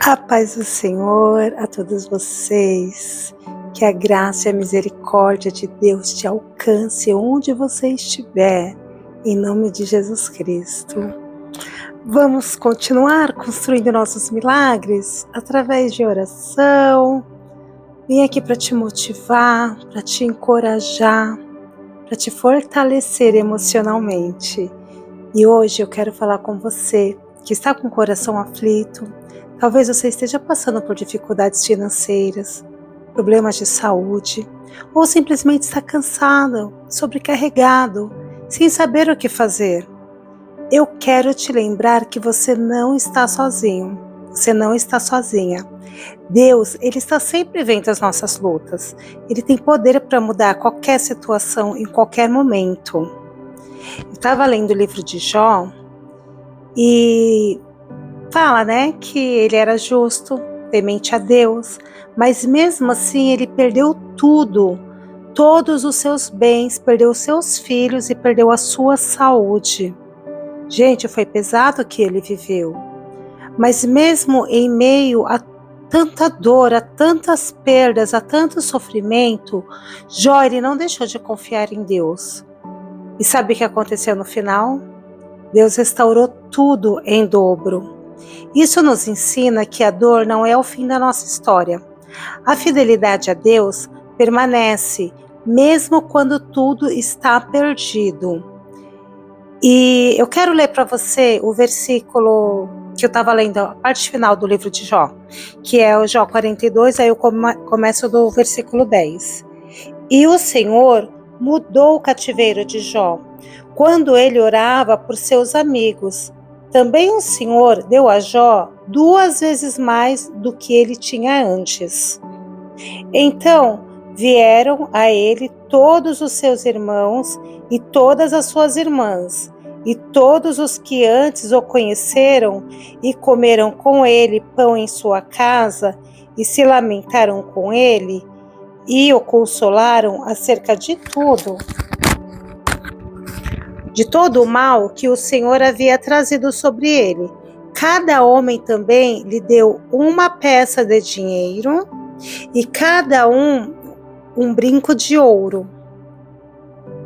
A paz do Senhor a todos vocês, que a graça e a misericórdia de Deus te alcance onde você estiver, em nome de Jesus Cristo. Vamos continuar construindo nossos milagres através de oração. Vim aqui para te motivar, para te encorajar, para te fortalecer emocionalmente. E hoje eu quero falar com você que está com o coração aflito. Talvez você esteja passando por dificuldades financeiras, problemas de saúde, ou simplesmente está cansado, sobrecarregado, sem saber o que fazer. Eu quero te lembrar que você não está sozinho, você não está sozinha. Deus, Ele está sempre vendo as nossas lutas. Ele tem poder para mudar qualquer situação em qualquer momento. Eu estava lendo o livro de Jó e fala, que ele era justo, temente a Deus, mas mesmo assim ele perdeu tudo, todos os seus bens, perdeu os seus filhos e perdeu a sua saúde. Gente, foi pesado o que ele viveu, mas mesmo em meio a tanta dor, a tantas perdas, a tanto sofrimento, Jó, ele não deixou de confiar em Deus. E sabe o que aconteceu no final? Deus restaurou tudo em dobro. Isso nos ensina que a dor não é o fim da nossa história. A fidelidade a Deus permanece, mesmo quando tudo está perdido. E eu quero ler para você o versículo que eu estava lendo, a parte final do livro de Jó, que é o Jó 42, aí eu começo do versículo 10. E o Senhor mudou o cativeiro de Jó, quando ele orava por seus amigos. Também o Senhor deu a Jó 2 vezes mais do que ele tinha antes. Então vieram a ele todos os seus irmãos e todas as suas irmãs, e todos os que antes o conheceram e comeram com ele pão em sua casa, e se lamentaram com ele, e o consolaram acerca de tudo, de todo o mal que o Senhor havia trazido sobre ele. Cada homem também lhe deu uma peça de dinheiro e cada um brinco de ouro.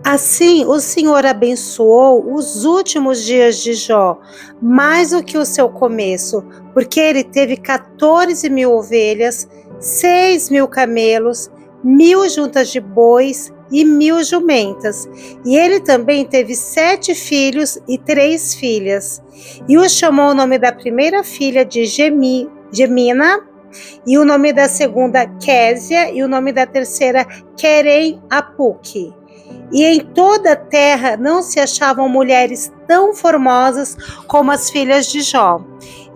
Assim o Senhor abençoou os últimos dias de Jó, mais do que o seu começo, porque ele teve 14.000 ovelhas, 6.000 camelos, 1.000 juntas de bois e 1.000 jumentas. E ele também teve 7 filhos e 3 filhas. E o chamou o nome da primeira filha de Gemina, e o nome da segunda Késia, e o nome da terceira Querem-Apuque. E em toda a terra não se achavam mulheres tão formosas como as filhas de Jó.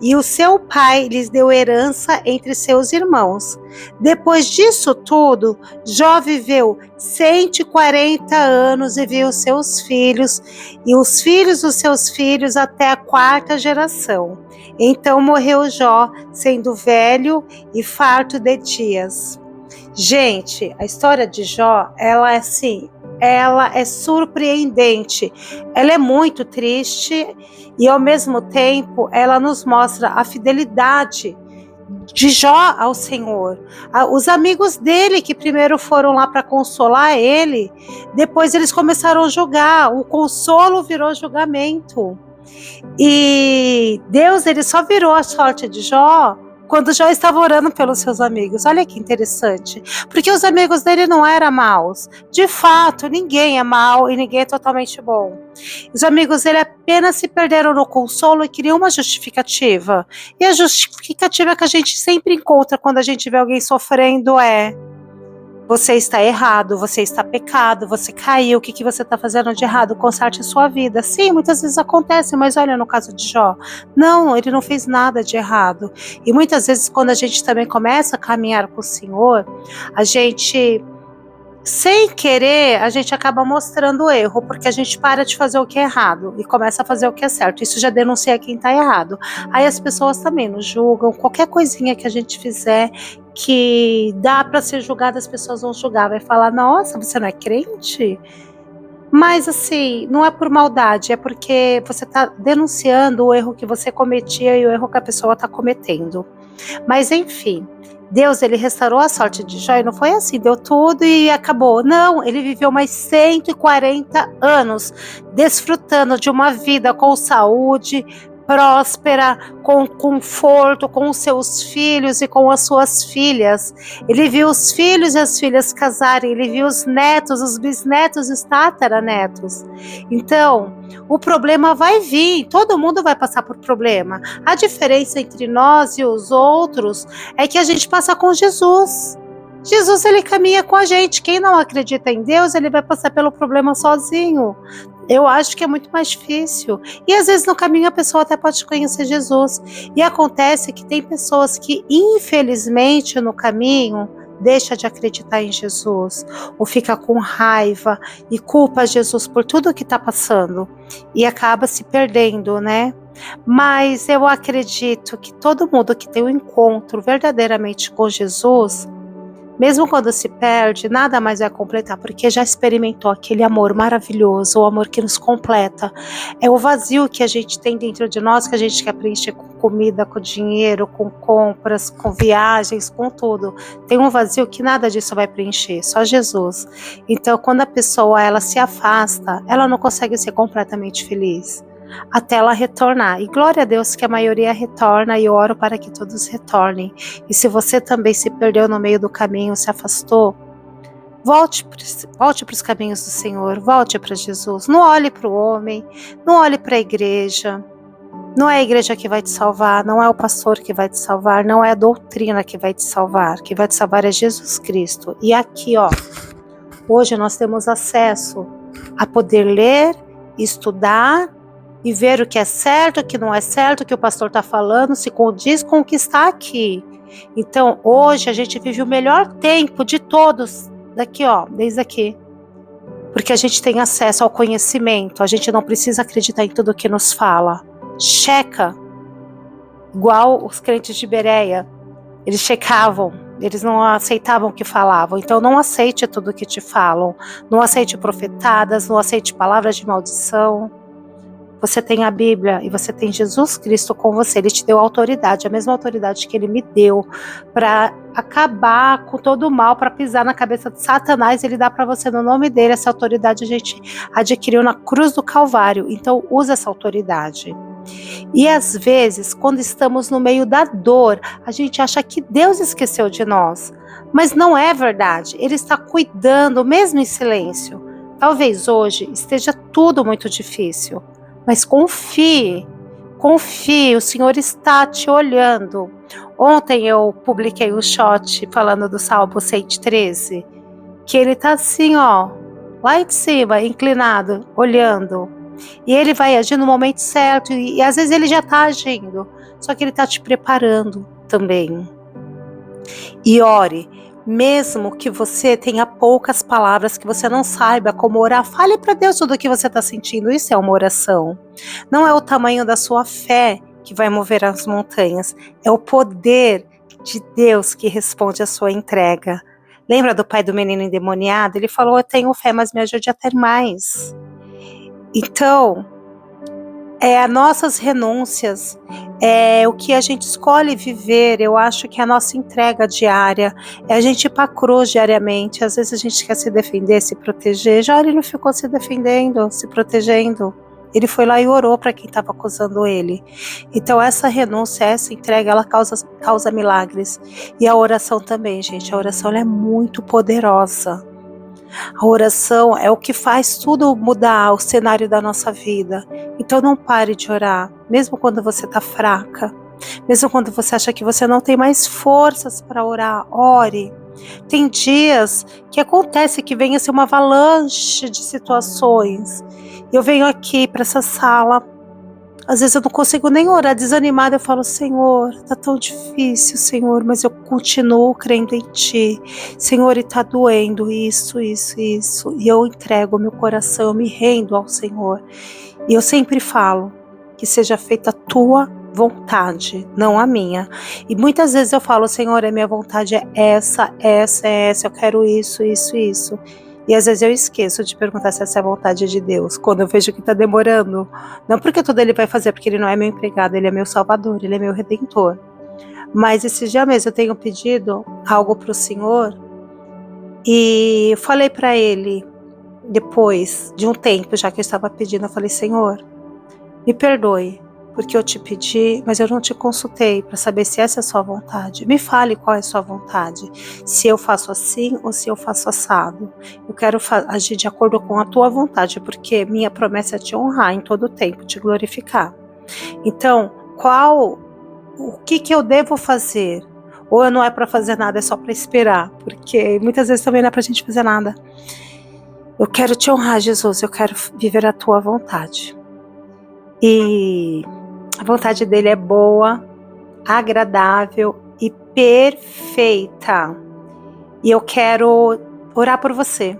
E o seu pai lhes deu herança entre seus irmãos. Depois disso tudo, Jó viveu 140 anos e viu seus filhos e os filhos dos seus filhos até a 4ª geração. Então morreu Jó, sendo velho e farto de dias. Gente, a história de Jó, ela é surpreendente, ela é muito triste e ao mesmo tempo ela nos mostra a fidelidade de Jó ao Senhor. Os amigos dele que primeiro foram lá para consolar ele, depois eles começaram a julgar, o consolo virou julgamento. E Deus, ele só virou a sorte de Jó quando Jó estava orando pelos seus amigos. Olha que interessante, porque os amigos dele não eram maus. De fato, ninguém é mau e ninguém é totalmente bom. Os amigos dele apenas se perderam no consolo e queriam uma justificativa. E a justificativa que a gente sempre encontra quando a gente vê alguém sofrendo é: você está errado, você está pecado, você caiu, o que você está fazendo de errado? Conserte a sua vida. Sim, muitas vezes acontece, mas olha no caso de Jó, não, ele não fez nada de errado. E muitas vezes quando a gente também começa a caminhar com o Senhor, a gente, sem querer, a gente acaba mostrando o erro, porque a gente para de fazer o que é errado e começa a fazer o que é certo. Isso já denuncia quem está errado. Aí as pessoas também nos julgam, qualquer coisinha que a gente fizer que dá para ser julgada, as pessoas vão julgar, vai falar: nossa, você não é crente? Mas assim, não é por maldade, é porque você está denunciando o erro que você cometia e o erro que a pessoa está cometendo. Mas enfim, Deus, ele restaurou a sorte de Jó e não foi assim, deu tudo e acabou. Não, ele viveu mais 140 anos desfrutando de uma vida com saúde, próspera, com conforto, com os seus filhos e com as suas filhas. Ele viu os filhos e as filhas casarem, ele viu os netos, os bisnetos e os tataranetos. Então, o problema vai vir, todo mundo vai passar por problema. A diferença entre nós e os outros é que a gente passa com Jesus. Jesus, ele caminha com a gente. Quem não acredita em Deus, ele vai passar pelo problema sozinho. Eu acho que é muito mais difícil. E às vezes no caminho a pessoa até pode conhecer Jesus. E acontece que tem pessoas que, infelizmente, no caminho, deixa de acreditar em Jesus, ou fica com raiva e culpa Jesus por tudo que está passando. E acaba se perdendo, né? Mas eu acredito que todo mundo que tem um encontro verdadeiramente com Jesus, mesmo quando se perde, nada mais vai completar, porque já experimentou aquele amor maravilhoso, o amor que nos completa. É o vazio que a gente tem dentro de nós, que a gente quer preencher com comida, com dinheiro, com compras, com viagens, com tudo. Tem um vazio que nada disso vai preencher, só Jesus. Então, quando a pessoa ela se afasta, ela não consegue ser completamente feliz até ela retornar. E glória a Deus que a maioria retorna, e eu oro para que todos retornem. E se você também se perdeu no meio do caminho, se afastou, volte para os caminhos do Senhor, volte para Jesus. Não olhe para o homem, não olhe para a igreja. Não é a igreja que vai te salvar, não é o pastor que vai te salvar, não é a doutrina que vai te salvar. O que vai te salvar é Jesus Cristo. E aqui, ó, hoje nós temos acesso a poder ler, estudar e ver o que é certo, o que não é certo, o que o pastor está falando, se condiz com o que está aqui. Então, hoje a gente vive o melhor tempo de todos, daqui ó, desde aqui. Porque a gente tem acesso ao conhecimento, a gente não precisa acreditar em tudo que nos fala. Checa, igual os crentes de Bereia, eles checavam, eles não aceitavam o que falavam. Então não aceite tudo que te falam, não aceite profetadas, não aceite palavras de maldição. Você tem a Bíblia e você tem Jesus Cristo com você. Ele te deu autoridade, a mesma autoridade que ele me deu para acabar com todo o mal, para pisar na cabeça de Satanás. Ele dá para você no nome dele. Essa autoridade a gente adquiriu na cruz do Calvário. Então use essa autoridade. E às vezes, quando estamos no meio da dor, a gente acha que Deus esqueceu de nós. Mas não é verdade. Ele está cuidando, mesmo em silêncio. Talvez hoje esteja tudo muito difícil. Mas confie, o Senhor está te olhando. Ontem eu publiquei um shot falando do Salmo 113, que ele está assim, ó, lá de cima, inclinado, olhando. E ele vai agir no momento certo, e às vezes ele já está agindo, só que ele está te preparando também. E ore. Mesmo que você tenha poucas palavras, que você não saiba como orar, fale para Deus tudo o que você está sentindo. Isso é uma oração. Não é o tamanho da sua fé que vai mover as montanhas, é o poder de Deus que responde à sua entrega. Lembra do pai do menino endemoniado? Ele falou: eu tenho fé, mas me ajude a ter mais. Então, as nossas renúncias, o que a gente escolhe viver. Eu acho que a nossa entrega diária é a gente ir para a cruz diariamente. Às vezes a gente quer se defender, se proteger. Já ele não ficou se defendendo, se protegendo. Ele foi lá e orou para quem estava acusando ele. Então essa renúncia, essa entrega, ela causa milagres. E a oração também, gente. A oração ela é muito poderosa. A oração é o que faz tudo mudar, o cenário da nossa vida. Então não pare de orar, mesmo quando você está fraca, mesmo quando você acha que você não tem mais forças para orar, ore. Tem dias que acontece que vem assim uma avalanche de situações. Eu venho aqui para essa sala, às vezes eu não consigo nem orar, desanimada, eu falo: Senhor, tá tão difícil, Senhor, mas eu continuo crendo em Ti. Senhor, e tá doendo isso. E eu entrego meu coração, eu me rendo ao Senhor. E eu sempre falo: que seja feita a Tua vontade, não a minha. E muitas vezes eu falo: Senhor, a minha vontade é essa, eu quero isso. E às vezes eu esqueço de perguntar se essa é a vontade de Deus, quando eu vejo que está demorando. Não porque tudo Ele vai fazer, porque Ele não é meu empregado, Ele é meu Salvador, Ele é meu Redentor. Mas esses dias mesmo eu tenho pedido algo para o Senhor e falei para Ele, depois de um tempo já que eu estava pedindo, eu falei: Senhor, me perdoe, porque eu te pedi, mas eu não te consultei para saber se essa é a sua vontade. Me fale qual é a sua vontade, se eu faço assim ou se eu faço assado. Eu quero agir de acordo com a tua vontade, porque minha promessa é te honrar em todo o tempo, te glorificar. Então, o que eu devo fazer? Ou não é para fazer nada, é só para esperar, porque muitas vezes também não é para a gente fazer nada. Eu quero te honrar, Jesus, eu quero viver a tua vontade. E a vontade dele é boa, agradável e perfeita. E eu quero orar por você.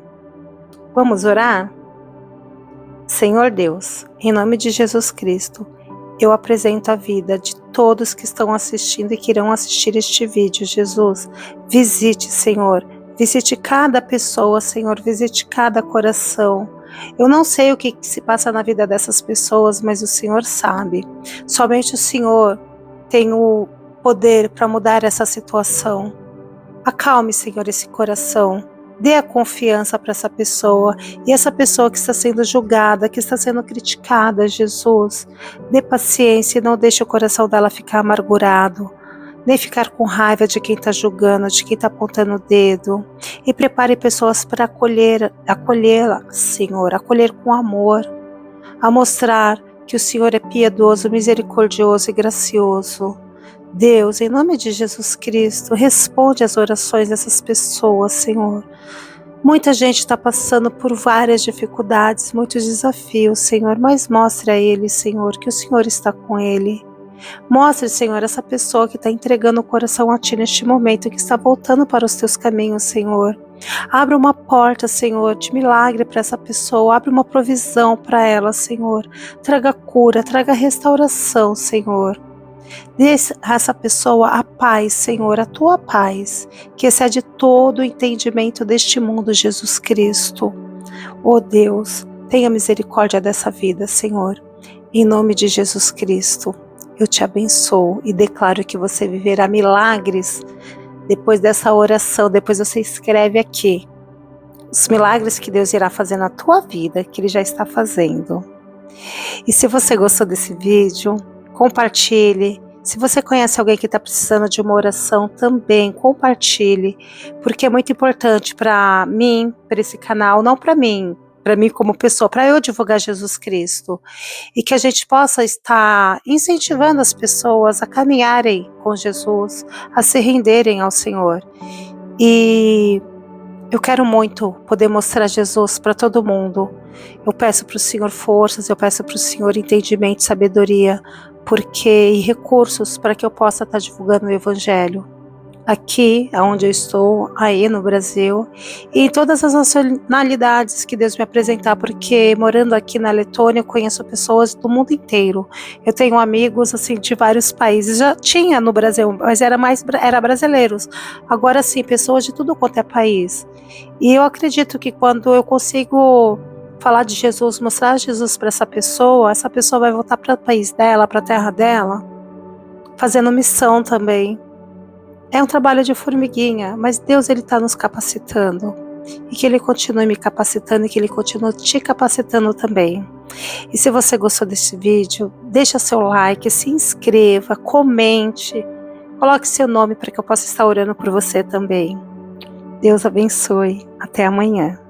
Vamos orar? Senhor Deus, em nome de Jesus Cristo, eu apresento a vida de todos que estão assistindo e que irão assistir este vídeo. Jesus, visite, Senhor. Visite cada pessoa, Senhor. Visite cada coração. Eu não sei o que se passa na vida dessas pessoas, mas o Senhor sabe. Somente o Senhor tem o poder para mudar essa situação. Acalme, Senhor, esse coração. Dê a confiança para essa pessoa. E essa pessoa que está sendo julgada, que está sendo criticada, Jesus, dê paciência e não deixe o coração dela ficar amargurado, nem ficar com raiva de quem está julgando, de quem está apontando o dedo. E prepare pessoas para acolhê-la, Senhor, acolher com amor, a mostrar que o Senhor é piedoso, misericordioso e gracioso. Deus, em nome de Jesus Cristo, responde às orações dessas pessoas, Senhor. Muita gente está passando por várias dificuldades, muitos desafios, Senhor, mas mostre a ele, Senhor, que o Senhor está com ele. Mostre, Senhor, essa pessoa que está entregando o coração a Ti neste momento, que está voltando para os Teus caminhos, Senhor. Abra uma porta, Senhor, de milagre para essa pessoa, abre uma provisão para ela, Senhor. Traga cura, traga restauração, Senhor. Dê a essa pessoa a paz, Senhor, a Tua paz, que excede todo o entendimento deste mundo, Jesus Cristo. Oh Deus, tenha misericórdia dessa vida, Senhor. Em nome de Jesus Cristo, eu te abençoo e declaro que você viverá milagres depois dessa oração. Depois você escreve aqui os milagres que Deus irá fazer na tua vida, que Ele já está fazendo. E se você gostou desse vídeo, compartilhe. Se você conhece alguém que está precisando de uma oração, também compartilhe, porque é muito importante para mim, para esse canal, não para mim como pessoa, para eu divulgar Jesus Cristo, e que a gente possa estar incentivando as pessoas a caminharem com Jesus, a se renderem ao Senhor. E eu quero muito poder mostrar Jesus para todo mundo. Eu peço para o Senhor forças, eu peço para o Senhor entendimento, sabedoria, e recursos para que eu possa estar divulgando o Evangelho. Aqui, onde eu estou, aí no Brasil, e em todas as nacionalidades que Deus me apresentar, porque morando aqui na Letônia eu conheço pessoas do mundo inteiro. Eu tenho amigos assim de vários países, já tinha no Brasil, mas era brasileiros. Agora sim, pessoas de tudo quanto é país. E eu acredito que quando eu consigo falar de Jesus, mostrar Jesus para essa pessoa vai voltar para o país dela, para a terra dela, fazendo missão também. É um trabalho de formiguinha, mas Deus Ele está nos capacitando. E que Ele continue me capacitando e que Ele continue te capacitando também. E se você gostou desse vídeo, deixa seu like, se inscreva, comente, coloque seu nome para que eu possa estar orando por você também. Deus abençoe. Até amanhã.